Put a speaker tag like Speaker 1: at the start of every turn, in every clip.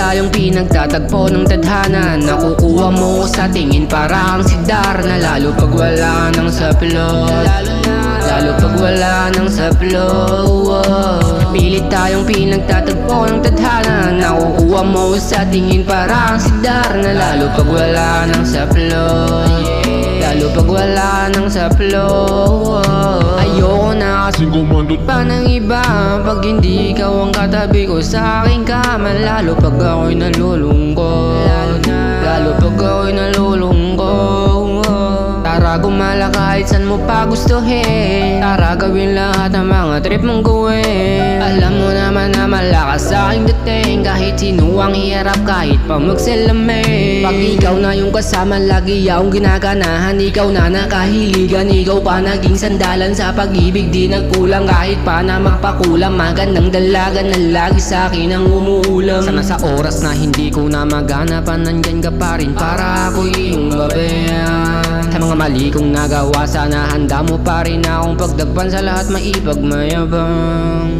Speaker 1: tayong pinagtatagpo ng tadhana. Nakukuha mo sa tingin parang si Darna. Lalo pag wala nang saplot, lalo pag wala nang saplot. Pilit tayong pinagtatagpo ng tadhana. Nakukuha mo sa tingin parang si Darna. Lalo pag wala nang saplot, lalo pag wala nang saplot. Ayoko na kasing kumandot pa ng iba pag hindi ikaw ang katabi ko sa aking kama. Lalo pag ako'y nalulungkot, lalo pag ako'y nalulungkot. Tara gumala kahit saan mo pa gustuhin. Tara gawin lahat ng mga trip mong gawin. Alam mo naman na malakas sa aking dating. Kahit sino ang iharap kahit pa magsalamin. Pag ikaw na yung kasama lagi akong ginaganahan. Ikaw na nakahiligan, ikaw pa naging sandalan sa pag-ibig. Di nagkulang kahit pa na magpakulang. Magandang dalaga na lagi sa akin ang umuulam. Sana sa oras na hindi ko na maganapan, nandyan ka pa rin para ako'y iyong babayan. Sa mga mali kong nagawa, sana handa mo pa rin akong pagdagpan. Sa lahat maipagmayabang.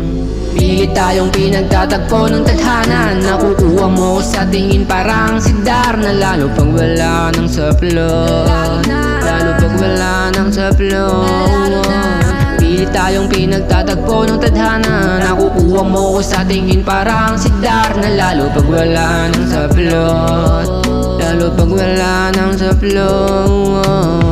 Speaker 1: Pilit tayong pinagtatagpo ng tadhana. Nakukuha mo sa tingin parang si Darna. Lalo pag wala nang saplot, lalo pag wala nang saplot. Pilit tayong pinagtatagpo ng tadhana. Nakukuha mo sa tingin parang si Darna. Lalo pag wala nang saplot, lalo pag wala nang saplot.